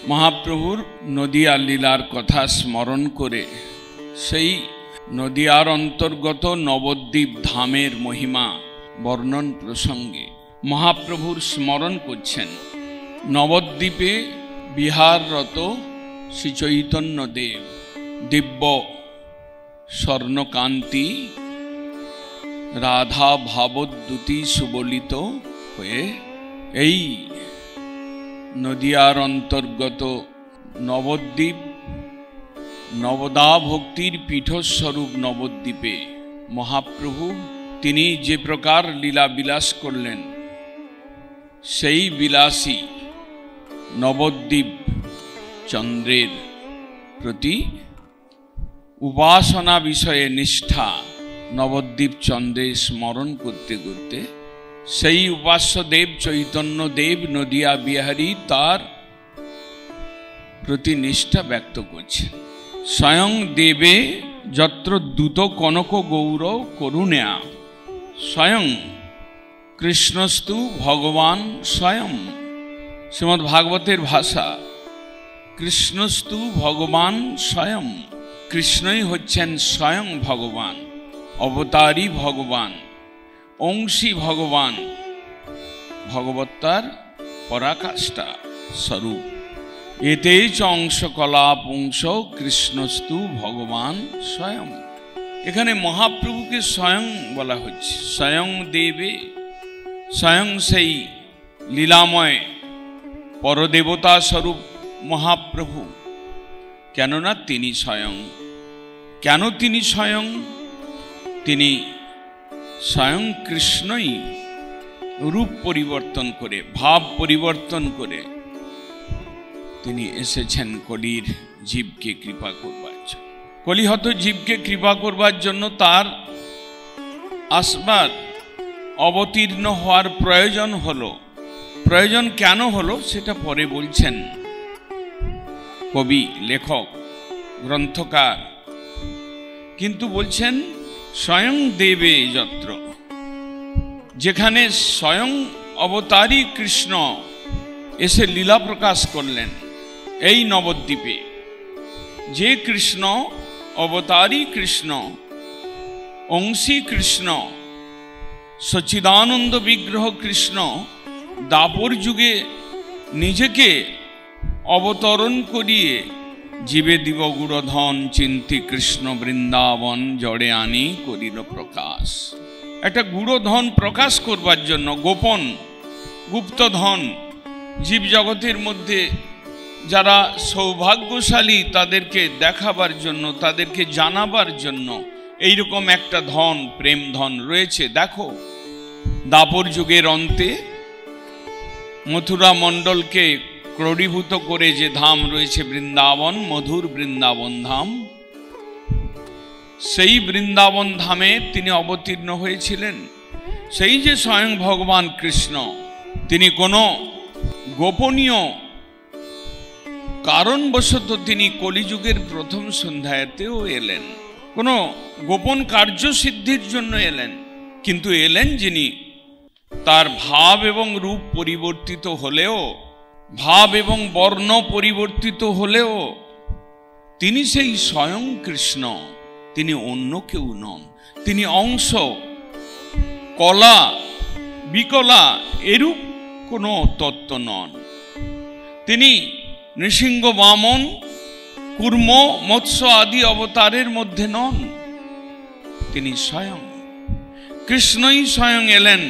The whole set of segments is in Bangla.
মহাপ্রভুর নদিয়ার লীলার কথা স্মরণ করে সেই নদিয়ার অন্তর্গত নবদ্বীপ ধামের মহিমা বর্ণন প্রসঙ্গে মহাপ্রভুর স্মরণ করছেন। নবদ্বীপে বিহাররত শ্রী চৈতন্য দেব দিব্য স্বর্ণকান্তি রাধা ভাবদ্যুতি সুবলিত হয়ে এই নদিয়ার অন্তর্গত নবদ্বীপ নবদা ভক্তির পীঠস্বরূপ নবদ্বীপে মহাপ্রভু তিনি যে প্রকার লীলা বিলাস করলেন, সেই বিলাসী নবদ্বীপ চন্দ্রের প্রতি উপাসনা বিষয়ে নিষ্ঠা নবদ্বীপ চন্দ্রে স্মরণ করতে করতে সেই উপাস্য দেব চৈতন্য দেব নদিয়া বিহারী তার প্রতি নিষ্ঠা ব্যক্ত করছেন। স্বয়ং দেবে যত্র দূত কনক গৌর করুণা স্বয়ং কৃষ্ণস্তু ভগবান স্বয়ং। শ্রীমদ্ ভাগবতের ভাষা, কৃষ্ণস্তু ভগবান স্বয়ং। কৃষ্ণই হচ্ছেন স্বয়ং ভগবান, অবতারী ভগবান, অংশী ভগবান, ভগবত্তার পরাকাষ্ঠা স্বরূপ। এতে চ অংশ কলা পুংস কৃষ্ণস্তু ভগবান স্বয়ং। এখানে মহাপ্রভুকে স্বয়ং বলা হচ্ছে। স্বয়ং দেবে, স্বয়ং সেই লীলাময় পরদেবতা স্বরূপ মহাপ্রভু। কেননা তিনি স্বয়ং। কেন তিনি স্বয়ং? তিনি স্বয়ং কৃষ্ণই রূপ পরিবর্তন করে, ভাব পরিবর্তন করে তিনি এসেছেন কলির জীবকে কৃপা করবার জন্য। কলিহত জীবকে কৃপা করবার জন্য তার আসবার অবতীর্ণ হওয়ার প্রয়োজন হলো। প্রয়োজন কেন হলো সেটা পরে বলছেন কবি, লেখক, গ্রন্থকার। কিন্তু বলছেন স্বয়ং দেবে যত্র, যেখানে স্বয়ং অবতারী কৃষ্ণ এসে লীলা প্রকাশ করলেন এই নবদ্বীপে, যে কৃষ্ণ অবতারী কৃষ্ণ, অংশী কৃষ্ণ, সচ্চিদানন্দ বিগ্রহ কৃষ্ণ দাপর যুগে নিজেকে অবতরণ করিয়ে জীবে দিব গুড়ধন চিন্তি কৃষ্ণ বৃন্দাবন জড়ে আনি করিল প্রকাশ। একটা গুড়ধন প্রকাশ করবার জন্য, গোপন গুপ্তধন জীব জগতের মধ্যে যারা সৌভাগ্যশালী তাদেরকে দেখাবার জন্য, তাদেরকে জানাবার জন্য এইরকম একটা ধন, প্রেম ধন রয়েছে। দেখো দাপর যুগের অন্তে মথুরা মণ্ডলকে ক্রোড়ীভূত করে যে ধাম রয়েছে বৃন্দাবন, মধুর বৃন্দাবন ধাম, সেই বৃন্দাবন ধামে তিনি অবতীর্ণ হয়েছিলেন। সেই যে স্বয়ং ভগবান কৃষ্ণ, তিনি কোনো গোপনীয় কারণবশত তিনি কলিযুগের প্রথম সন্ধ্যাতেও এলেন, কোনো গোপন কার্যসিদ্ধির জন্য এলেন। কিন্তু এলেন যিনি, তার ভাব এবং রূপ পরিবর্তিত হলেও, ভাব এবং বর্ণ পরিবর্তিত হলেও তিনি সেই স্বয়ং কৃষ্ণ। তিনি অন্য কেউ নন। তিনি অংশ, কলা, বিকলা এরূপ কোনো তত্ত্ব নন। তিনি নৃসিংহ, বামন, কুর্ম, মৎস্য আদি অবতারের মধ্যে নন। তিনি স্বয়ং কৃষ্ণই স্বয়ং এলেন।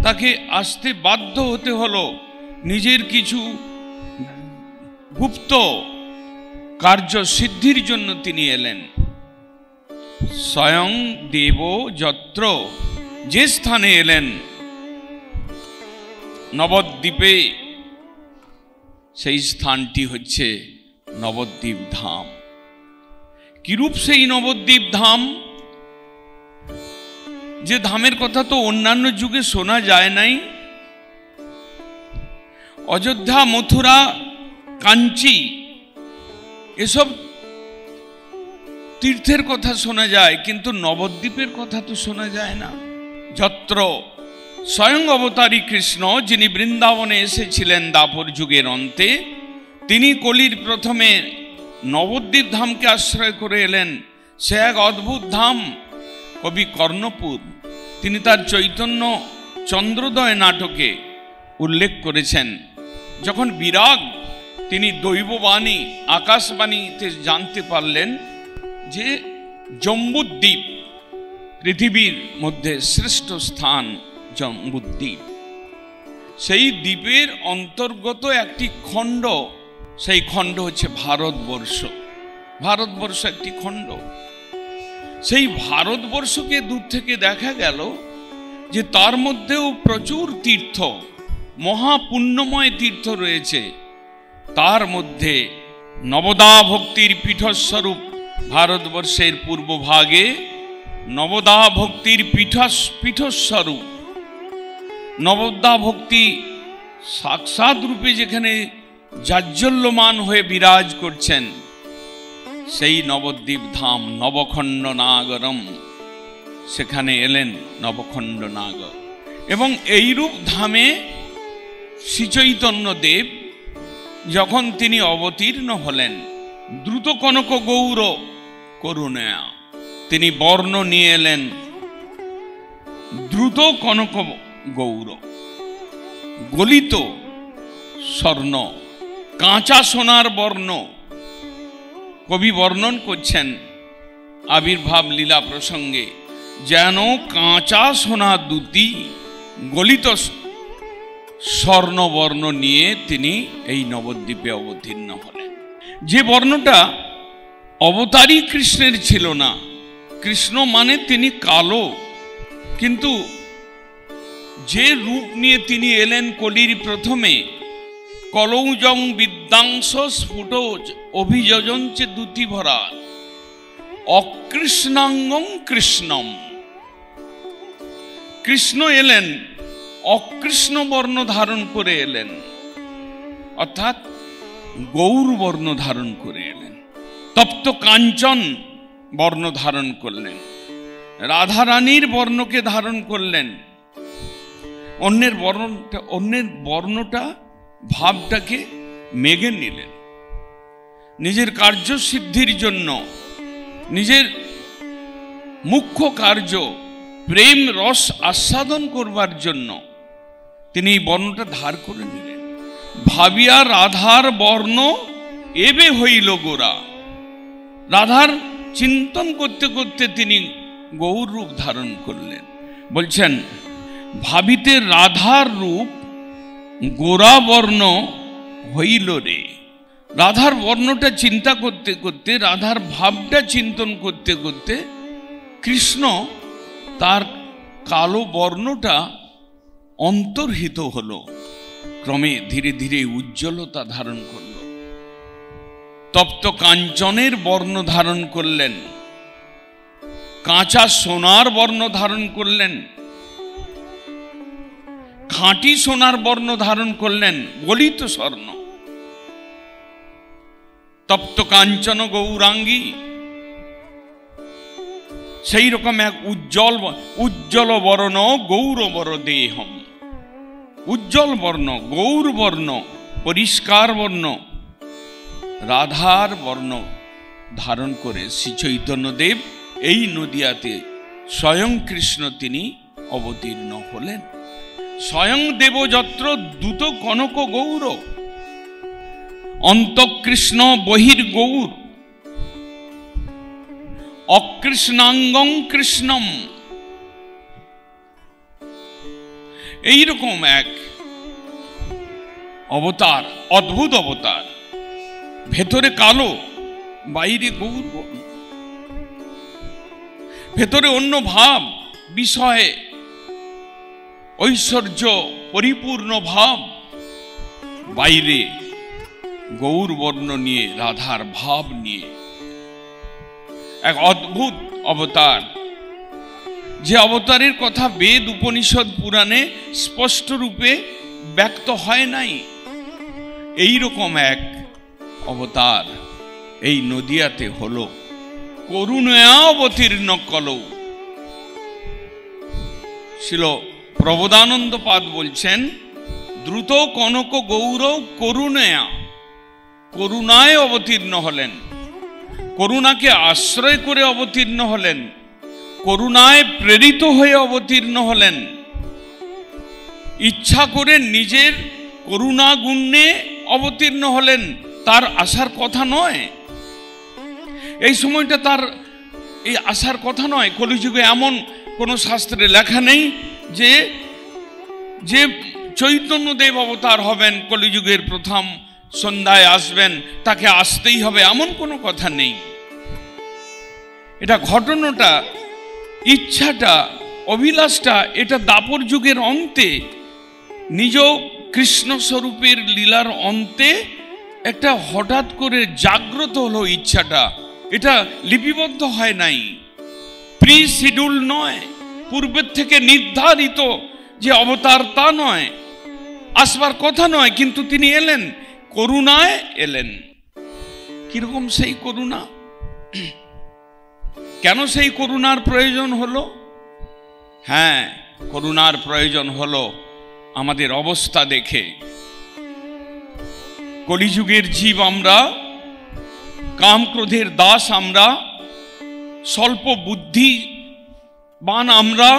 তাকে আসতে বাধ্য হতে হলো, নিজের কিছু গুপ্ত কার্য সিদ্ধির জন্য তিনি এলেন। স্বয়ং দেব যত্র, যে স্থানে এলেন নবদ্বীপে, সেই স্থানটি হচ্ছে নবদ্বীপ ধাম। কিরূপ সেই নবদ্বীপ ধাম? যে ধামের কথা তো অন্যান্য যুগে শোনা যায় নাই। অযোধ্যা, মথুরা, কাঞ্চি এসব তীর্থের কথা শোনা যায়, কিন্তু নবদ্বীপের কথা তো শোনা যায় না। যত্র স্বয়ং অবতারী কৃষ্ণ, যিনি বৃন্দাবনে এসেছিলেন দাপর যুগের অন্তে, তিনি কলির প্রথমে নবদ্বীপ ধামকে আশ্রয় করে এলেন। সে এক অদ্ভুত ধাম। কবি কর্ণপুর তিনি তার চৈতন্য চন্দ্রোদয় নাটকে উল্লেখ করেছেন, যখন বিরাগ তিনি দৈববাণী আকাশবাণীতে জানতে পারলেন যে জম্বুদ্বীপ পৃথিবীর মধ্যে শ্রেষ্ঠ স্থান জম্বুদ্বীপ, সেই দ্বীপের অন্তর্গত একটি খণ্ড, সেই খণ্ড হচ্ছে ভারতবর্ষ। ভারতবর্ষ একটি খণ্ড। সেই ভারতবর্ষকে দূর থেকে দেখা গেল যে তার মধ্যেও প্রচুর তীর্থ, মহাপুণ্যময় তীর্থ রয়েছে। তার মধ্যে নবদা ভক্তির পীঠস্বরূপ ভারতবর্ষের পূর্বভাগে নবদা ভক্তির পীঠস্বরূপ, নবদা ভক্তি সাক্ষাৎ রূপে যেখানে জাজ্জল্যমান হয়ে বিরাজ করছেন, সেই নবদ্বীপ ধাম নবখণ্ড নাগরম, সেখানে এলেন নবখণ্ড নাগর। এবং এইরূপ ধামে শ্রীচৈতন্য দেব যখন তিনি অবতীর্ণ হলেন, দ্রুত কনক গৌর করুণা, তিনি বর্ণ নিয়ে এলেন দ্রুত কনক গৌর, গলিত স্বর্ণ, কাঁচা সোনার বর্ণ। কবি বর্ণন করছেন আবির্ভাব লীলা প্রসঙ্গে, যেন কাঁচা সোনা দুটি গলিত স্বর্ণবর্ণ নিয়ে তিনি এই নবদ্বীপে অবতীর্ণ হলেন। যে বর্ণটা অবতারী কৃষ্ণের ছিল না। কৃষ্ণ মানে তিনি কালো, কিন্তু যে রূপ নিয়ে তিনি এলেন কলির প্রথমে, কলৌজং বিদ্যাংশ স্ফুট অভিযোজঞ্চে দুটি ভরা অকৃষ্ণাঙ্গং কৃষ্ণম। কৃষ্ণ এলেন অকৃষ্ণ বর্ণ ধারণ করে এলেন, অর্থাৎ গৌর বর্ণ ধারণ করে এলেন। তপ্ত কাঞ্চন বর্ণ ধারণ করলেন, রাধারানীর বর্ণকে ধারণ করলেন। অন্যের বর্ণটা ভাবটাকে মেঘে নিলেন। নিজের কার্যসিদ্ধির জন্য, নিজের মুখ্য কার্য প্রেম রস আস্বাদন করবার জন্য তিনি এই বর্ণটা ধার করে নিলেন। ভাবিয়া রাধার বর্ণ এবে হইল গোরা। রাধার চিন্তন করতে করতে তিনি গৌর রূপ ধারণ করলেন। বলছেন, ভাবিতে রাধার রূপ গোরা বর্ণ হইল রে। রাধার বর্ণটা চিন্তা করতে করতে, রাধার ভাবটা চিন্তন করতে করতে কৃষ্ণ তার কালো বর্ণটা অন্তর্হিত হলো, ক্রমে ধীরে ধীরে উজ্জ্বলতা ধারণ করল। তপ্ত কাঞ্চনের বর্ণ ধারণ করলেন, কাঁচা সোনার বর্ণ ধারণ করলেন, খাঁটি সোনার বর্ণ ধারণ করলেন, গলিত স্বর্ণ। তপ্ত কাঞ্চন গৌরাঙ্গী, সেই রকম এক উজ্জ্বল বর্ণ গৌরবর দেহম। উজ্জ্বল বর্ণ, গৌর বর্ণ, পরিষ্কার বর্ণ, রাধার বর্ণ ধারণ করে শ্রী চৈতন্যদেব এই নদিয়াতে স্বয়ং কৃষ্ণ তিনি অবতীর্ণ হলেন। স্বয়ং দেবযত্র দূত কনক গৌর, অন্তঃকৃষ্ণ বহির গৌর, অকৃষ্ণাঙ্গং কৃষ্ণম। এইরকম এক অবতার, অদ্ভুত অবতার, ভেতরে কালো, বাইরে গৌর, ভেতরে অন্য ভাব, বিষয়ে ঐশ্বর্য পরিপূর্ণ ভাব, বাইরে গৌর বর্ণ নিয়ে, রাধার ভাব নিয়ে এক অদ্ভুত অবতার, যে অবতারের কথা বেদ উপনিষদ পুরাণে স্পষ্ট রূপে ব্যক্ত হয় নাই। এইরকম এক অবতার এই নদিয়াতে হলো। করুণয়া অবতীর্ণ কলৌ। ছিল প্রবোধানন্দ পাদ বলছেন, দ্রুত কনক গৌর করুণয়া। করুণায় অবতীর্ণ হলেন, করুণাকে আশ্রয় করে অবতীর্ণ হলেন, করুণায় প্রেরিত হয়ে অবতীর্ণ হলেন। ইচ্ছা করে নিজের করুণা গুণে অবতীর্ণ হলেন, তার আসার কথা নয়। এই সময়টা তার এই আসার কথা নয়। কলিযুগে এমন কোন শাস্ত্রে লেখা নেই যে যে চৈতন্যদেব অবতার হবেন, কলিযুগের প্রথম সন্ধ্যায় আসবেন, তাকে আসতেই হবে, এমন কোনো কথা নেই। এটা ঘটনাটা, ইচ্ছাটা, অভিলাষটা, এটা দাপর যুগের অন্তে, নিজ কৃষ্ণ স্বরূপের লীলার অন্তে একটা হঠাৎ করে জাগ্রত হলো ইচ্ছাটা। এটা লিপিবদ্ধ হয় নাই, প্রি শিডিউল নয়, পূর্বের থেকে নির্ধারিত যে অবতার তা নয়, আসবার কথা নয়, কিন্তু তিনি এলেন, করুণায় এলেন। কিরকম সেই করুণা? কেন সেই করুণার প্রয়োজন হলো? হ্যাঁ, করুণার প্রয়োজন হলো আমাদের অবস্থা দেখে। কলিযুগের জীব আমরা, কাম ক্রোধের দাস আমরা, স্বল্প বুদ্ধিবান আমরা,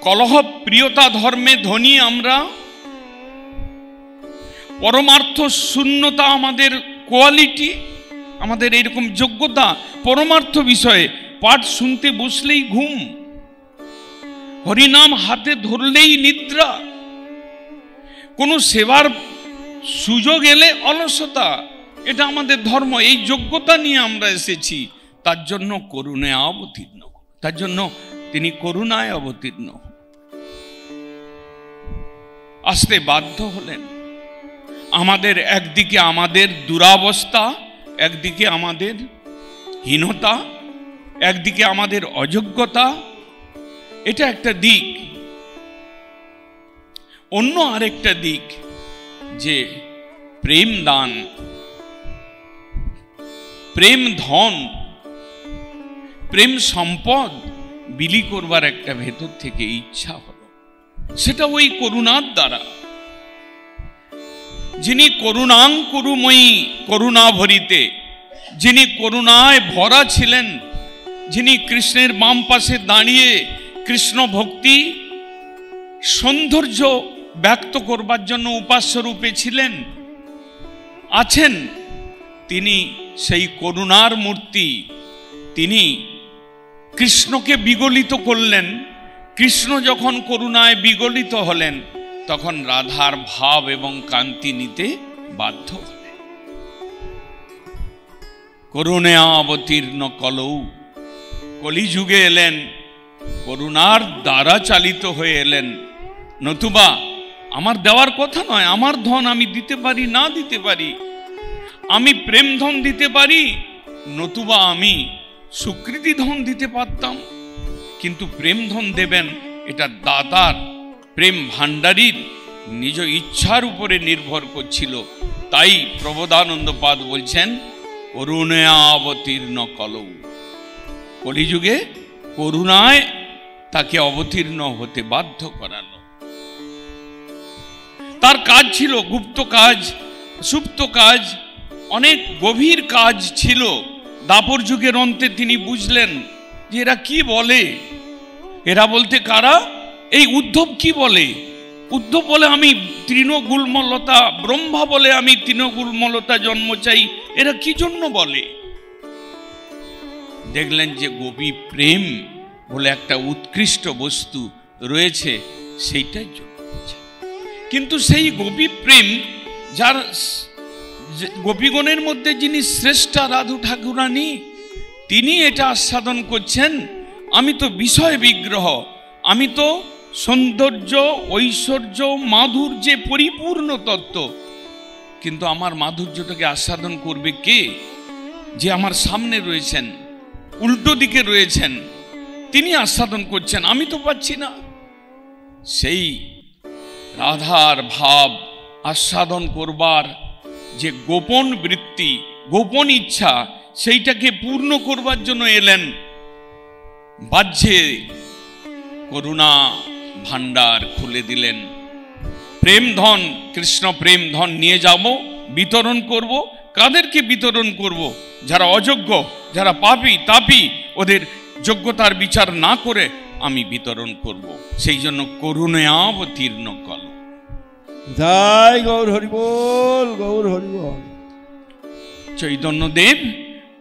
কলহ প্রিয়তা ধর্মে ধনী আমরা, পরমার্থ শূন্যতা আমাদের কোয়ালিটি, আমাদের এরকম যোগ্যতা। পরমার্থ বিষয়ে পাঠ শুনতে বসলেই ঘুম, হরিনাম হাতে ধরলেই নিদ্রা, কোনো সেবার সুযোগ এলে অলসতা। এটা আমাদের ধর্ম, এই যোগ্যতা নিয়ে আমরা এসেছি। তার জন্য করুণায় অবতীর্ণ, তার জন্য তিনি করুণায় অবতীর্ণ আসতে বাধ্য হলেন। আমাদের একদিকে আমাদের দুরাবস্থা, একদিকে আমাদের হীনতা, একদিকে আমাদের অযোগ্যতা, এটা একটা দিক। অন্য আরেকটা দিক যে প্রেম দান, প্রেম ধন, প্রেম সম্পদ বিলি করবার একটা ভেতর থেকে ইচ্ছা হলো, সেটা ওই করুণার দ্বারা। যিনি করুণাঙ্কুরুময়ী করুণা ভরিতে, যিনি করুণায় ভরা ছিলেন, যিনি কৃষ্ণের বাম পাশে দাঁড়িয়ে কৃষ্ণ ভক্তি সৌন্দর্য ব্যক্ত করবার জন্য উপাস্য রূপে ছিলেন, আছেন, তিনি সেই করুণার মূর্তি। তিনি কৃষ্ণকে বিগলিত করলেন। কৃষ্ণ যখন করুণায় বিগলিত হলেন, তখন রাধার ভাব এবং কান্তি নিতে বাধ্য হলেন। করুণায় অবতীর্ণ কলৌ, কলিযুগে এলেন, করুণার দ্বারা চালিত হয়ে এলেন। নতুবা আমার দেওয়ার কথা নয়, আমার ধন আমি দিতে পারি, না দিতে পারি, আমি প্রেম ধন দিতে পারি, নতুবা আমি সুকৃতি ধন দিতে পারতাম, কিন্তু প্রেম ধন দেবেন এটা দাতার, প্রেম ভাণ্ডারীর নিজ ইচ্ছার উপরে নির্ভর করছিল। তাই প্রবোধানন্দপাদ বলছেন, করুণায় অবতীর্ণ কলৌ, কলিযুগে করুণায় তাকে অবতীর্ণ হতে বাধ্য করালো। তার কাজ ছিল গুপ্ত কাজ, সুপ্ত কাজ, অনেক গভীর কাজ ছিল। দাপর যুগের অন্তে তিনি বুঝলেন যে এরা কি বলে। এরা বলতে কারা? এই উদ্ধব কি বলে? উদ্ধব বলে আমি তৃণগুল্মলতা, ব্রহ্মা বলে আমি তৃণগুল্মলতা জন্ম চাই। এরা কি জন্য বলে? দেখলেন যে গোপী প্রেম বলে একটা উৎকৃষ্ট বস্তু রয়েছে, সেইটাই জন্য। কিন্তু সেই গোপী প্রেম, যার গোপীগণের মধ্যে যিনি শ্রেষ্ঠা রাধু ঠাকুরানী, তিনি এটা আস্বাদন করছেন, আমি তো বিষয় বিগ্রহ, আমি তো সৌন্দর্য, ঐশ্বর্য, মাধুর্যে পরিপূর্ণ তত্ত্ব, কিন্তু আমার মাধুর্যটাকে আস্বাদন করবে কে? যে আমার সামনে রয়েছেন, উল্টো দিকে রয়েছেন, তিনি আস্বাদন করছেন, আমি তো পাচ্ছি না। সেই রাধার ভাব আস্বাদন করবার যে গোপন বৃত্তি, গোপন ইচ্ছা, সেইটাকে পূর্ণ করবার জন্য এলেন। বাহ্যে করুণা ভাণ্ডার খুলে দিলেন। প্রেম ধন, কৃষ্ণ প্রেম ধন নিয়ে যাব বিতরণ করব। কাদেরকে বিতরণ করব? যারা অযোগ্য, যারা পাপী তাপী, ওদের যোগ্যতার বিচার না করে আমি বিতরণ করব। সেই জন্য করুণাবতীর্ণ কল। জয় গৌর হরি বল, গৌর হরি বল। চৈতন্যদেব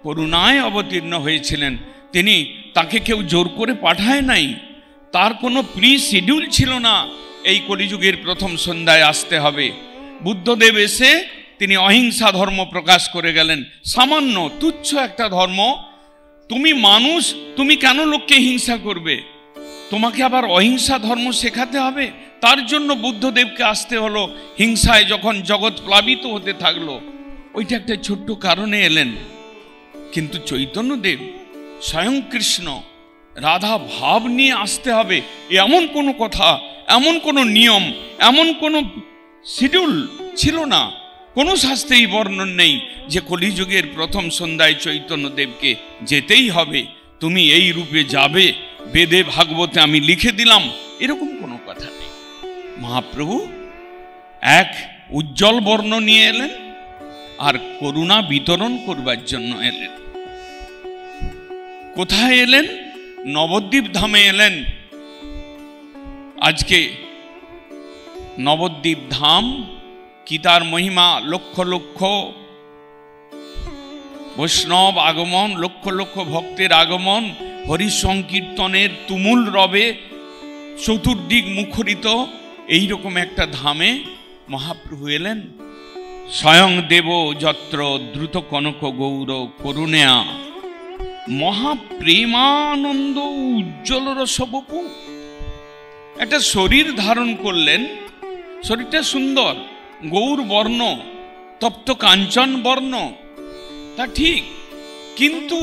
করুণায় অবতীর্ণ হয়েছিলেন। তিনি, তাকে কেউ জোর করে পাঠায় নাই, তার কোনো প্রি শিডিউল ছিল না এই কলিযুগের প্রথম সন্ধ্যায় আসতে হবে। বুদ্ধদেব এসে তিনি অহিংসা ধর্ম প্রকাশ করে গেলেন। সামান্য তুচ্ছ একটা ধর্ম। তুমি মানুষ, তুমি কেন লোককে হিংসা করবে? তোমাকে আবার অহিংসা ধর্ম শেখাতে হবে? তার জন্য বুদ্ধদেবকে আসতে হলো। হিংসায় যখন জগৎ প্লাবিত হতে থাকলো, ওইটা একটা ছোট্ট কারণে এলেন। কিন্তু চৈতন্যদেব স্বয়ং কৃষ্ণ, রাধা ভাব নিয়ে আসতে হবে এমন কোনো কথা, এমন কোনো নিয়ম, এমন কোনো শিডিউল ছিল না। কোনো শাস্ত্রেই বর্ণন নেই যে কলিযুগের প্রথম সন্ধ্যায় চৈতন্যদেবকে যেতেই হবে, তুমি এই রূপে যাবে, বেদে ভাগবতে আমি লিখে দিলাম, এরকম কোনো কথা নেই। মহাপ্রভু এক উজ্জ্বল বর্ণ নিয়ে এলেন আর করুণা বিতরণ করবার জন্য এলেন। কোথায় এলেন? নবদ্বীপ ধামে এলেন। আজকে নবদ্বীপ ধাম কি তার মহিমা! লক্ষ লক্ষ বৈষ্ণব আগমন, লক্ষ লক্ষ ভক্তের আগমন, হরি সংকীর্তনের তুমুল রবে চতুর্দিক মুখরিত এইরকম একটা ধামে মহাপ্রভু এলেন। স্বয়ং দেব যত্র দ্রুত কনক গৌর করুণা মহাপ্রেমানন্দ উজ্জ্বল রসবপু। একটা শরীর ধারণ করলেন, শরীরটা সুন্দর, গৌর বর্ণ, তপ্ত কাঞ্চন বর্ণ, তা ঠিক, কিন্তু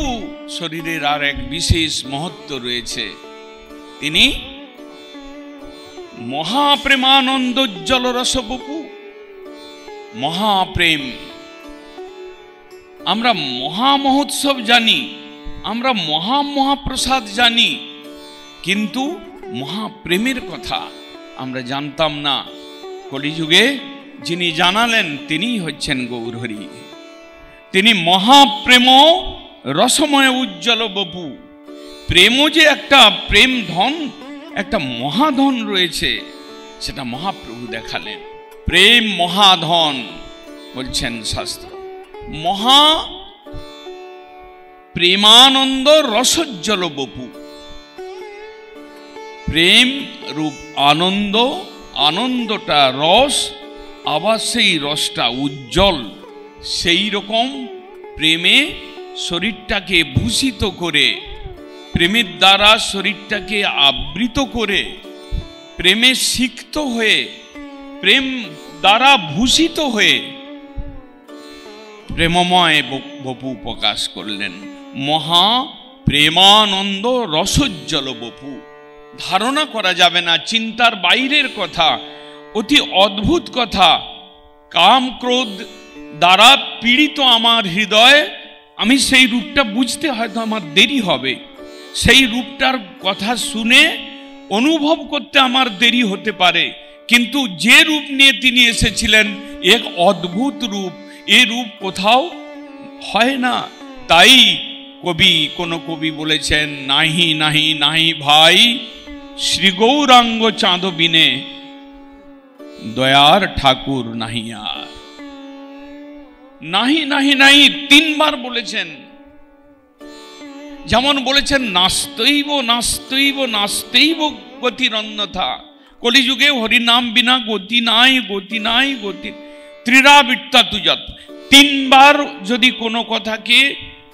শরীরের আর এক বিশেষ মহত্ব রয়েছে। তিনি মহাপ্রেমানন্দ উজ্জ্বল রসবপু। মহাপ্রেম, আমরা মহামহোৎসব জানি, আমরা মহাপ্রসাদ জানি, কিন্তু মহাপ্রেমের কথা আমরা জানতাম না। কলিযুগে যিনি জানালেন তিনি হচ্ছেন গৌরহরি। তিনি মহাপ্রেম রসময় উজ্জ্বল বপু। প্রেম যে একটা প্রেম ধন, একটা মহাধন রয়েছে, সেটা মহাপ্রভু দেখালেন। প্রেম মহাধন বলছেন শাস্ত্র। মহা প্রেমানন্দ রসোজ্জ্বল বপু। প্রেম রূপ আনন্দ, আনন্দটা রস, আবার সেই রসটা উজ্জ্বল। সেই রকম প্রেমে শরীরটাকে ভূষিত করে, প্রেমের দ্বারা শরীরটাকে আবৃত করে, প্রেমে সিক্ত হয়ে, প্রেম দ্বারা ভূষিত হয়ে প্রেমময় বপু প্রকাশ করলেন। মহা প্রেমানন্দ রসোজ্জ্বল বপু। ধারণা করা যাবে না, চিন্তার বাইরের কথা, অতি অদ্ভুত কথা। কাম ক্রোধ দ্বারা পীড়িত আমার হৃদয়, আমি সেই রূপটা বুঝতে হয়তো আমার দেরি হবে, সেই রূপটার কথা শুনে অনুভব করতে আমার দেরি হতে পারে, কিন্তু যে রূপ নিয়ে তিনি এসেছিলেন এক অদ্ভুত রূপ, এ রূপ কোথাও হয় না। তাই কোন কবি বলেছেন, নাহি নাহি নাহি ভাই শ্রী গৌরাঙ্গ চাঁদ বিনে দয়ার ঠাকুর নাহি আর। নাহি নাহি নাহি তিনবার বলেছেন। যেমন বলেছেন নাস্তৈব নাস্তৈব নাস্তৈব গতির অন্যথা। কলিযুগে হরিনাম বিনা গতি নাই, গতি নাই, গতি ত্রিরাবৃত্তা তুজাত। তিনবার যদি কোনো কথাকে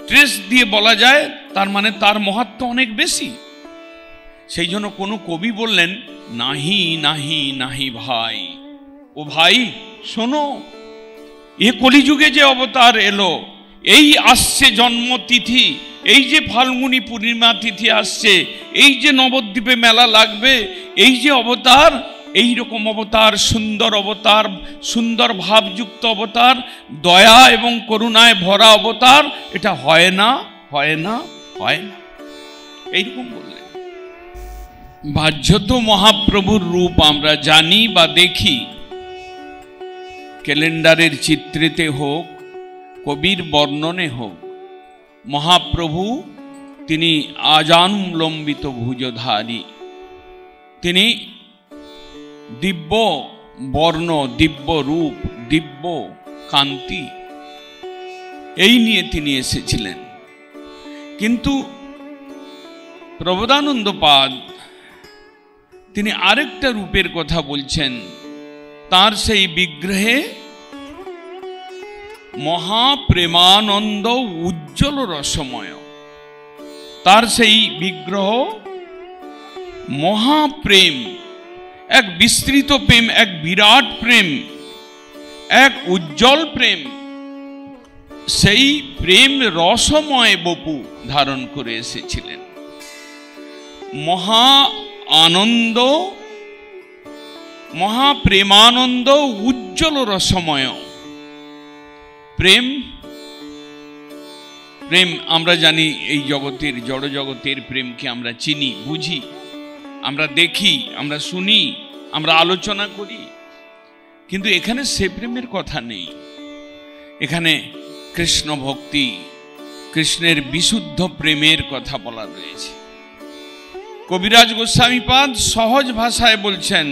ট্রেস দিয়ে বলা যায়, তার মানে তার মহত্ব অনেক বেশি। সেই জন্য কোনো কবি বললেন, নাহি নাহি নাহি ভাই, ও ভাই শোনো, এ কলিযুগে যে অবতার এলো, এই আসছে জন্মতিথি, এই যে ফাল্গুনী পূর্ণিমা তিথি আসছে, এই যে নবদ্বীপে মেলা লাগবে, এই যে অবতার, এই রকম অবতার, সুন্দর অবতার, সুন্দর ভাবযুক্ত অবতার, দয়া এবং করুণায় ভরা অবতার, এটা হয় না, হয় না, হয় না, এইরকম বললেন। বাহ্যত মহাপ্রভুর রূপ আমরা জানি বা দেখি, ক্যালেন্ডারের চিত্রেতে হোক, কবির বর্ণনে হোক, মহাপ্রভু তিনি আজানুলম্বিত ভুজধারী, তিনি দিব্য বর্ণ, দিব্য রূপ, দিব্য কান্তি, এই নিয়ে তিনি এসেছিলেন। কিন্তু প্রবোধানন্দপাদ তিনি আরেকটা রূপের কথা বলছেন। তার সেই বিগ্রহে মহাপ্রেমানন্দ উজ্জ্বল রসময়, তার সেই বিগ্রহ মহাপ্রেম, এক বিস্তৃত প্রেম, এক বিরাট প্রেম, এক উজ্জ্বল প্রেম, সেই প্রেম রসময় বপু ধারণ করে এসেছিলেন। মহা আনন্দ, মহাপ্রেমানন্দ উজ্জ্বল রসময় প্রেম। প্রেম আমরা জানি, এই জগতের জড় জগতের প্রেমকে আমরা চিনি, বুঝি, আমরা দেখি, আমরা শুনি, আমরা আলোচনা করি, কিন্তু এখানে সে প্রেমের কথা নেই। এখানে কৃষ্ণ ভক্তি, কৃষ্ণের বিশুদ্ধ প্রেমের কথা বলা রয়েছে। কবিরাজ গোস্বামীপাদ সহজ ভাষায় বলছেন,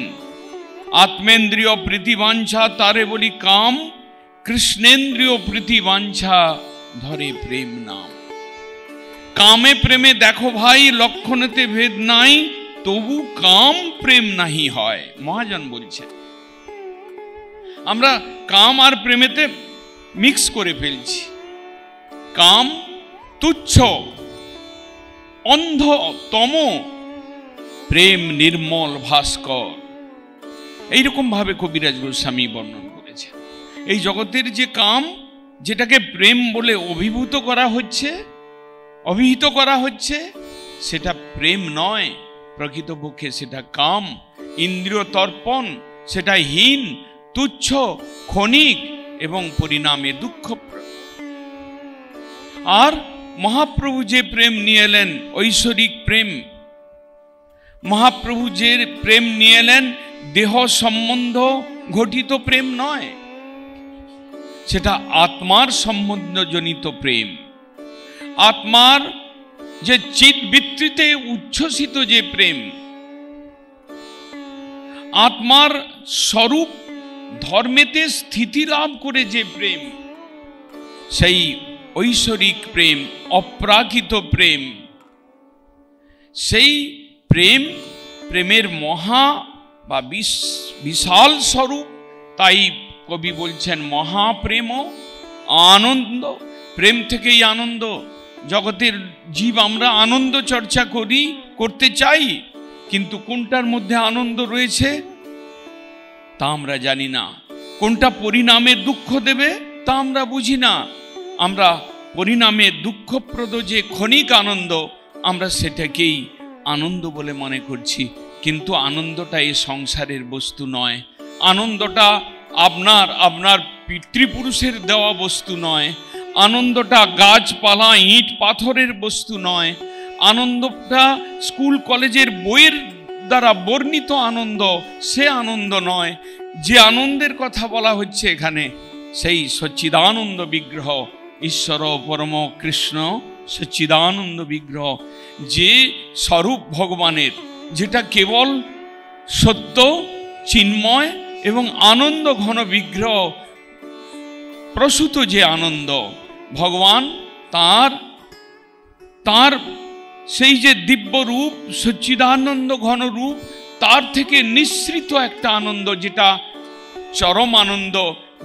আত্মেন্দ্রিয় প্রীতিবাঞ্ছা তারে বলি কাম, কৃষ্ণেন্দ্রিয় প্রীতিবাঞ্ছা ধরে প্রেম নাম। কামে প্রেমে দেখো ভাই লক্ষণেতে ভেদ নাই, তবু কাম প্রেম নাহি হয়। মহাজন বলছেন, আমরা কাম আর প্রেমেতে মিক্স করে ফেলছি। কাম তুচ্ছ, অন্ধতম, প্রেম নির্মল ভাস্কর, এইরকম ভাবে কবিরাজ গোস্বামী বর্ণন করেছেন। এই জগতের যে কাম, যেটাকে প্রেম বলে অভিভূত করা হচ্ছে, অভিহিত করা হচ্ছে, সেটা প্রেম নয়, প্রকৃতপক্ষে সেটা কাম, ইন্দ্রিয় তর্পণ, সেটা হীন, তুচ্ছ, ক্ষণিক এবং পরিণামে দুঃখপ্রদ। আর মহাপ্রভু যে প্রেম নিয়ে এলেন, ঐশ্বরিক প্রেম, মহাপ্রভু যে প্রেম নিয়ে এলেন দেহ সম্বন্ধ ঘটিত প্রেম নয়, সেটা আত্মার সম্বন্ধজনিত প্রেম। আত্মার যে চিৎবৃত্তিতে উচ্ছ্বসিত যে প্রেম, আত্মার স্বরূপ ধর্মেতে স্থিতি লাভ করে যে প্রেম, সেই ঐশ্বরিক প্রেম, অপ্রাকৃত প্রেম, সেই প্রেম, প্রেমের মহা বা বিশাল স্বরূপ। তাই কবি বলছেন মহাপ্রেম আনন্দ। প্রেম থেকেই আনন্দ। জগতের জীব আমরা আনন্দ চর্চা করি, করতে চাই, কিন্তু কোনটার মধ্যে আনন্দ রয়েছে তা আমরা জানি না। কোনটা পরিণামে দুঃখ দেবে তা আমরা বুঝি না। আমরা পরিণামে দুঃখপ্রদ যে ক্ষণিক আনন্দ, আমরা সেটাকেই আনন্দ বলে মনে করছি, কিন্তু আনন্দটা এই সংসারের বস্তু নয়। আনন্দটা আপনার পিতৃপুরুষের দেওয়া বস্তু নয়। আনন্দটা গাছপালা, ইট পাথরের বস্তু নয়। আনন্দটা স্কুল কলেজের বইয়ের দ্বারা বর্ণিত আনন্দ, সে আনন্দ নয়। যে আনন্দের কথা বলা হচ্ছে এখানে, সেই সচ্চিদানন্দ বিগ্রহ, ঈশ্বর পরম কৃষ্ণ সচ্চিদানন্দ বিগ্রহ, যে স্বরূপ ভগবানের, যেটা কেবল সত্য, চিন্ময় এবং আনন্দ ঘন বিগ্রহ প্রসূত যে আনন্দ, ভগবান তার সেই যে দিব্য রূপ, সচ্চিদানন্দ ঘন রূপ, তার থেকে নিঃসৃত একটা আনন্দ, যেটা চরম আনন্দ,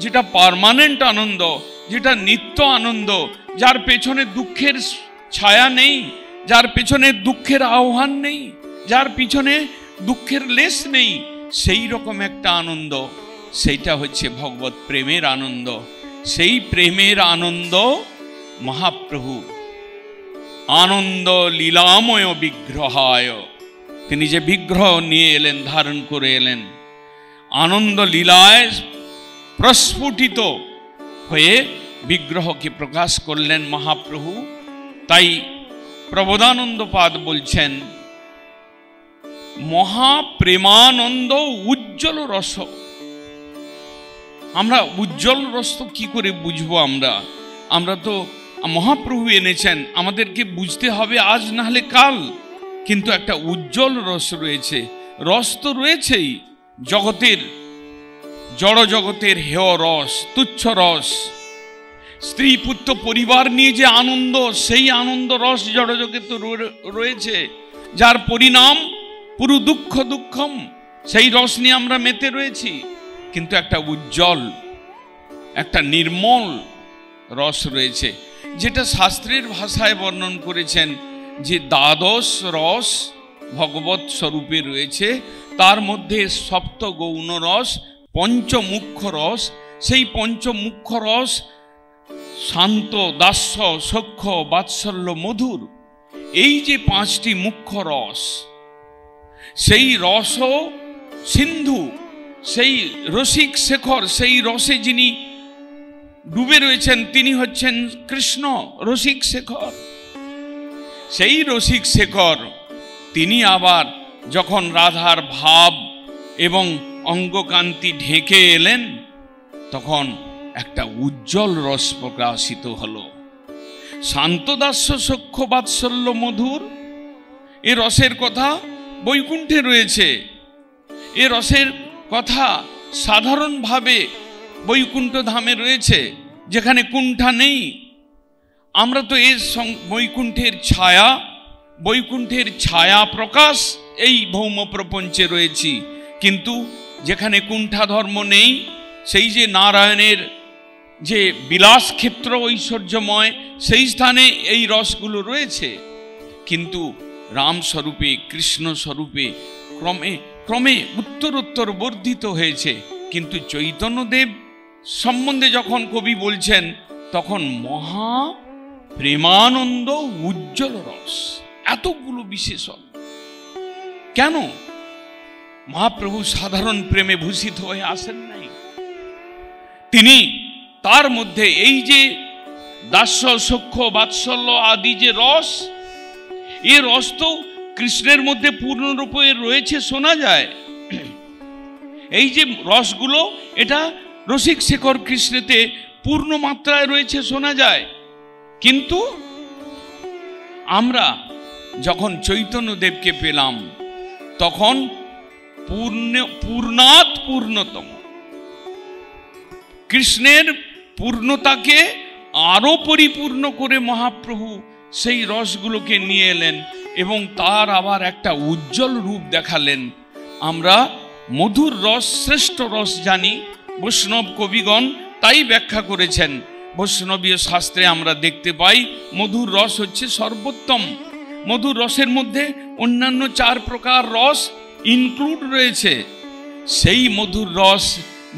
যেটা পার্মানেন্ট আনন্দ, যেটা নিত্য আনন্দ, যার পেছনে দুঃখের ছায়া নেই, যার পেছনে দুঃখের আহ্বান নেই, যার পিছনে দুঃখের লেশ নেই, সেই রকম একটা আনন্দ, সেইটা হচ্ছে ভগবত প্রেমের আনন্দ। সেই প্রেমের আনন্দ মহাপ্রভু আনন্দ লীলাময় বিগ্রহায়, তিনি যে বিগ্রহ নিয়ে এলেন, ধারণ করে এলেন, আনন্দ লীলায় প্রস্ফুটিত হয়ে বিগ্রহকে প্রকাশ করলেন মহাপ্রভু। তাই প্রবোধানন্দপাদ বলছেন মহাপ্রেমানন্দ উজ্জ্বল রস। আমরা উজ্জ্বল রস তো কি করে বুঝবো? আমরা তো মহাপ্রভু এনেছেন, আমাদেরকে বুঝতে হবে আজ না হলে কাল। কিন্তু একটা উজ্জ্বল রস রয়েছে, রস তো রয়েছেই, জগতের জড় জগতের হেয় রস, তুচ্ছ রস, স্ত্রী পুত্র পরিবার নিয়ে যে আনন্দ, সেই আনন্দ রস জড় জগতে তো রয়েছে, যার পরিণাম পুরো দুঃখ দুঃখম, সেই রস নিয়ে আমরা মেতে রয়েছি। কিন্তু একটা উজ্জ্বল, একটা নির্মল রস রয়েছে, যেটা শাস্ত্রের ভাষায় বর্ণন করেছেন যে দ্বাদশ রস ভগবৎ স্বরূপে রয়েছে। তার মধ্যে সপ্ত গৌণ রস, পঞ্চমুখ্য রস। সেই পঞ্চমুখ্য রস শান্ত, দাস্য, সখ্য, বাৎসল্য, মধুর, এই যে পাঁচটি মুখ্য রস, সেই রস সিন্ধু, সেই রসিক শেখর, সেই রসে যিনি ডুবে রয়েছেন তিনি হচ্ছেন কৃষ্ণ রসিক শেখর। সেই রসিক শেখর তিনি আবার যখন রাধার ভাব এবং অঙ্গকান্তি ঢেকে এলেন, তখন একটা উজ্জ্বল রস প্রকাশিত হলো। শান্তদাস্য, সখ্য, বাৎসল্য, মধুর, এ রসের কথা বৈকুণ্ঠে রয়েছে। এ রসের কথা সাধারণভাবে বৈকুণ্ঠ ধামে রয়েছে, যেখানে কুণ্ঠা নেই। আমরা তো এর বৈকুণ্ঠের ছায়া প্রকাশ এই ভৌম প্রপঞ্চে রয়েছি। কিন্তু যেখানে কুণ্ঠা ধর্ম নেই, সেই যে নারায়ণের যে বিলাস ক্ষেত্র ঐশ্বর্যময়, সেই স্থানে এই রসগুলো রয়েছে। কিন্তু রাম স্বরূপে, কৃষ্ণ স্বরূপে ক্রমে ক্রমে উত্তরোত্তর বর্ধিত হয়েছে। কিন্তু চৈতন্যদেব সম্বন্ধে যখন কবি বলছেন, তখন মহা প্রেমানন্দ উজ্জ্বল রস, এতগুলো বিশেষণ। কেন? মহাপ্রভু সাধারণ প্রেমে ভূষিত হয়ে আসেন নাই। তিনি তার মধ্যে এই যে দাস্য, সখ্য, বাৎসল্য আদি যে রস, এ রস তো কৃষ্ণের মধ্যে পূর্ণরূপে রয়েছে শোনা যায়। এই যে রসগুলো, এটা রসিক শেখর কৃষ্ণেতে পূর্ণ মাত্রায় রয়েছে শোনা যায়। কিন্তু আমরা যখন চৈতন্যদেবকে পেলাম, তখন পূর্ণাৎ পূর্ণতম কৃষ্ণের পূর্ণতাকে আরো পরিপূর্ণ করে মহাপ্রভু সেই রসগুলোকে নিয়ে এলেন এবং তার আবার একটা উজ্জ্বল রূপ দেখালেন। আমরা মধুর রস শ্রেষ্ঠ রস জানি, বৈষ্ণব কবিগণ তাই ব্যাখ্যা করেছেন। বৈষ্ণবীয় শাস্ত্রে আমরা দেখতে পাই মধুর রস হচ্ছে সর্বোত্তম। মধুর রসের মধ্যে অন্যান্য 4 প্রকার রস ইনক্লুড রয়েছে। সেই মধুর রস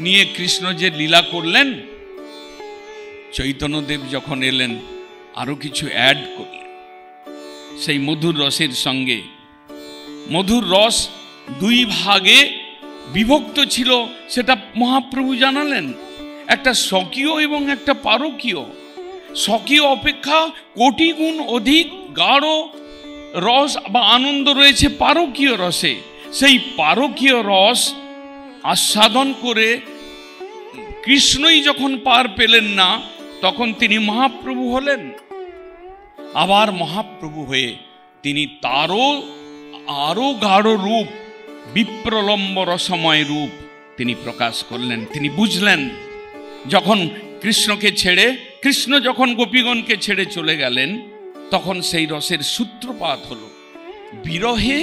নিয়ে কৃষ্ণ যে লীলা করলেন, চৈতন্যদেব যখন এলেন আরো কিছু অ্যাড করলেন সেই মধুর রসের সঙ্গে। মধুর রস 2 ভাগে বিভক্ত ছিল, সেটা মহাপ্রভু জানালেন। একটা স্বকীয় এবং একটা পারকীয়। স্বকীয় অপেক্ষা কোটি গুণ অধিক গাঢ় রস বা আনন্দ রয়েছে পারকীয় রসে। সেই পারকীয় রস আস্বাদন করে কৃষ্ণই যখন পার পেলেন না, তখন তিনি মহাপ্রভু হলেন। আবার মহাপ্রভু হয়ে তিনি তারও আরো গাঢ় রূপ, বিপ্রলম্ব রসময় রূপ তিনি প্রকাশ করলেন। তিনি বুঝলেন, যখন কৃষ্ণ যখন গোপীগণকে ছেড়ে চলে গেলেন, তখন সেই রসের সূত্রপাত হলো। বিরহে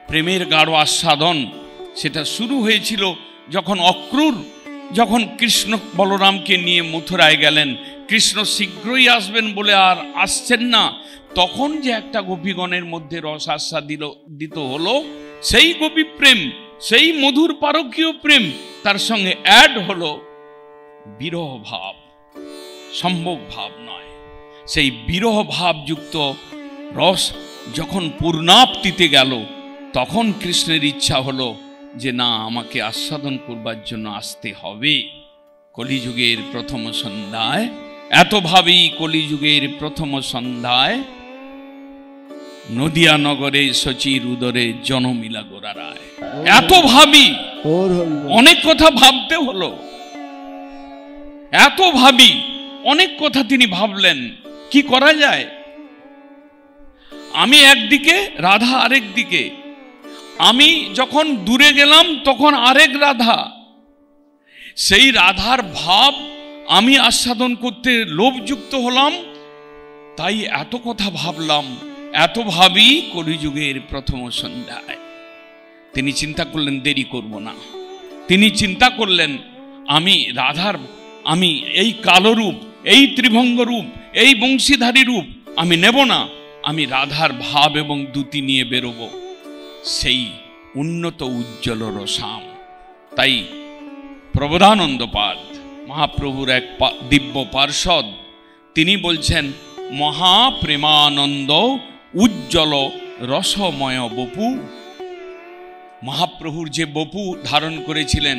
প্রেমের গাঢ় আস্বাদন সেটা শুরু হয়েছিল যখন কৃষ্ণ বলরামকে নিয়ে মথুরায় গেলেন। কৃষ্ণ শীঘ্রই আসবেন বলে আর আসছেন না, তখন যে একটা গোপীগণের মধ্যে রস আস্বাদিত হলো, সেই গোপী প্রেম, সেই মধুর পারকীয় প্রেম, তার সঙ্গে অ্যাড হলো বিরহ ভাব, সম্ভোগ ভাব নয়। সেই বিরহ ভাবযুক্ত রস যখন পূর্ণাপ্তিতে গেল, তখন কৃষ্ণের ইচ্ছা হলো যে না, আমাকে আস্বাদন করবার জন্য আসতে হবে। কলিযুগের প্রথম সন্ধ্যায়, এত ভাবেই কলিযুগের প্রথম সন্ধ্যায় নদিয়া নগরে শচীর উদরে জনমিলা গোরা রায়। এত ভাবি, অনেক কথা ভাবতে হলো। এত ভাবি, অনেক কথা তিনি ভাবলেন, কি করা যায়। আমি একদিকে, রাধা আরেক দিকে। আমি যখন দূরে গেলাম তখন আরেক রাধা। সেই রাধার ভাব আমি আস্বাদন করতে লোভযুক্ত হলাম, তাই এত কথা ভাবলাম। এত ভাবি কলিযুগের প্রথম সন্ধ্যায়। তিনি চিন্তা করলেন দেরি করব না। তিনি চিন্তা করলেন আমি রাধার, আমি এই কালো রূপ, এই ত্রিভঙ্গ রূপ, এই বংশীধারী রূপ আমি নেব না। আমি রাধার ভাব এবং দ্যুতি নিয়ে বেরোব, সেই উন্নত উজ্জ্বল রসাম। তাই প্রবোধানন্দপাদ মহাপ্রভুর এক দিব্য পার্ষদ, তিনি বলছেন মহাপ্রেমানন্দ উজ্জ্বল রসময় বপু। মহাপ্রভুর যে বপু ধারণ করেছিলেন,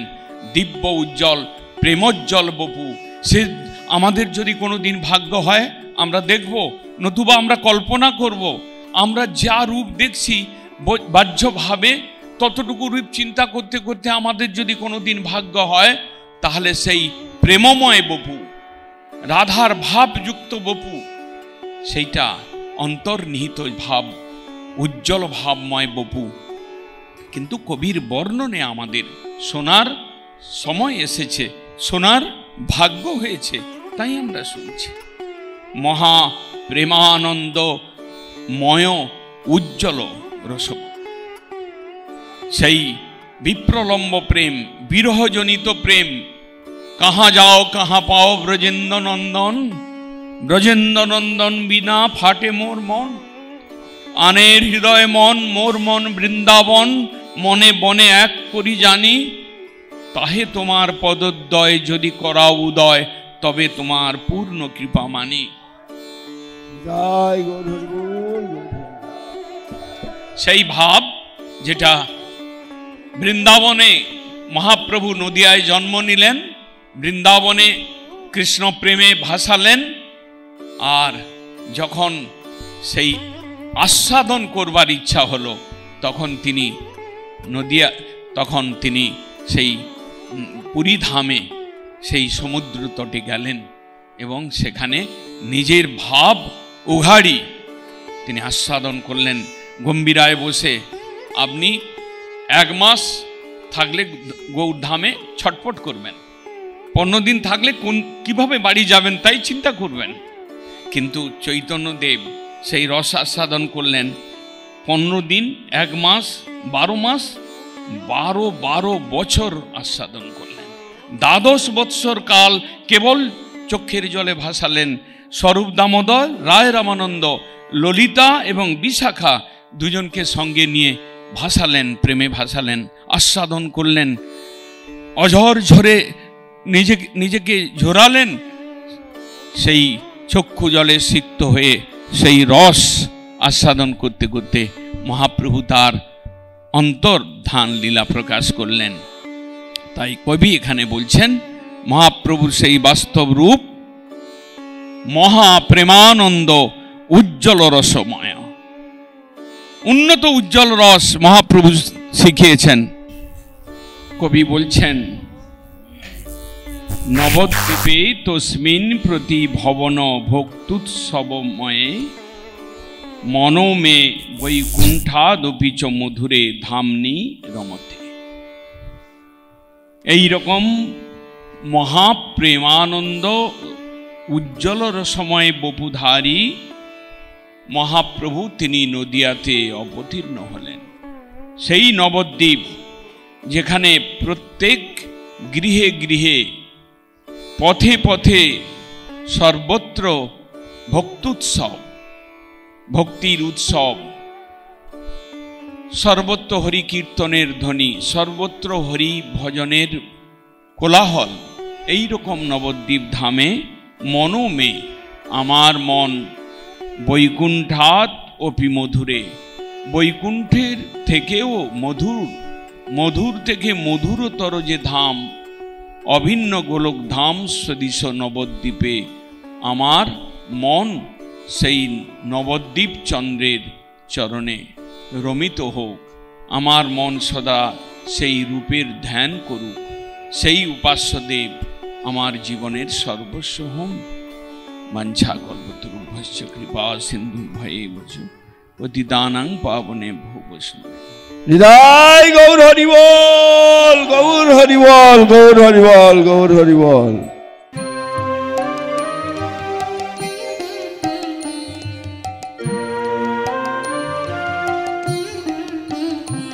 দিব্য উজ্জ্বল প্রেমোজ্জ্বল বপু, সে আমাদের যদি কোনো দিন ভাগ্য হয় আমরা দেখব, নতুবা আমরা কল্পনা করব। আমরা যা রূপ দেখছি বাহ্যভাবে, ততটুকু রূপ চিন্তা করতে করতে আমাদের যদি কোনো দিন ভাগ্য হয়, তাহলে সেই প্রেমময় বপু, রাধার ভাবযুক্ত বপু, সেইটা অন্তর্নিহিত ভাব, উজ্জ্বল ভাবময় বপু। কিন্তু কবির বর্ণনে আমাদের শোনার সময় এসেছে, শোনার ভাগ্য হয়েছে, তাই আমরা শুনছি। মহা প্রেমানন্দ ময় উজ্জ্বল রসম, সেই বিপ্রলম্ব প্রেম, বিরহজনিত প্রেম। কাহা যাও কাহা পাও ব্রজেন্দ্র নন্দন, ব্রজেন্দ্র নন্দন বিনা ফাটে মোর মন। আনের হৃদয় মন, মোর মন বৃন্দাবন, মনে বনে এক করি জানি। তাহে তোমার পদোদয় যদি করাও উদয়, তবে তোমার পূর্ণ কৃপা মানি। সেই ভাব যেটা বৃন্দাবনে মহাপ্রভু নদিয়ায় জন্ম নিলেন, বৃন্দাবনে কৃষ্ণ প্রেমে ভাসালেন, আর যখন সেই আস্বাদন করবার ইচ্ছা হলো তখন তিনি সেই পুরী ধামে, সেই সমুদ্র তটে গেলেন এবং সেখানে নিজের ভাব উঘাড়ি তিনি আস্বাদন করলেন। গম্ভীরায় বসে আপনি 1 মাস থাকলে গৌরধামে ছটফট করবেন, 15 দিন থাকলে কিভাবে বাড়ি যাবেন তাই চিন্তা করবেন। কিন্তু চৈতন্যদেব সেই রস আস্বাদন করলেন 15 দিন, 1 মাস, 12 মাস, 12 বছর আস্বাদন করলেন। 12 বৎসর কাল কেবল চক্ষের জলে ভাসালেন। স্বরূপ দামোদর, রায় রামানন্দ, ললিতা এবং বিশাখা দুজনকে সঙ্গে নিয়ে ভাসালেন, প্রেমে ভাসালেন, আস্বাদন করলেন। অঝর ঝরে নিজেকে ঝরালেন, সেই চক্ষু জলে সিক্ত হয়ে সেই রস আস্বাদন করতে করতে মহাপ্রভু তার অন্তর্ধান লীলা প্রকাশ করলেন। তাই কবি এখানে বলছেন মহাপ্রভুর সেই বাস্তব রূপ মহাপ্রেমানন্দ উজ্জ্বল রসময়। উন্নত উজ্জ্বল রস মহাপ্রভু শিখিয়েছেন। কবি বলছেন নবদ্বীপে তস্মিন প্রতি ভবন ভক্তুৎসবময়ে মনোমে বৈকুণ্ঠাদপি চ মধুরে ধামনি রমতে। এইরকম মহাপ্রেমানন্দ উজ্জ্বল রসময় বপুধারী মহাপ্রভু তিনি নদিয়াতে অবতীর্ণ হলেন। সেই নবদ্বীপ যেখানে প্রত্যেক গৃহে গৃহে পথে পথে সর্বত্র ভক্তুৎসব, ভক্তির উৎসব, সর্বত্র হরি কীর্তনের ধ্বনি, সর্বত্র হরি ভজনের কোলাহল। এই রকম নবদ্বীপ ধামে মনোমে, আমার মন বৈকুণ্ঠাৎ অপি মধুরে, বৈকুণ্ঠের থেকেও মধুর, মধুর থেকে মধুরতর যে ধাম অভিন্ন গোলক ধাম সদৃশ নবদ্বীপে আমার মন সেই নবদ্বীপ চন্দ্রের চরণে রমিত হোক। আমার মন সদা সেই রূপের ধ্যান করুক। সেই উপাস্যদেব আমার জীবনের সর্বস্ব হন। বাঞ্ছা কল্পতরুভ্যশ্চ কৃপা সিন্ধু ভয়ে বচ পতিতানাং পাবনে ভো বৈষ্ণবে। হৃদয় গৌর হরি বল, গৌর হরি বল, গৌর হরি বল, গৌর হরি বল।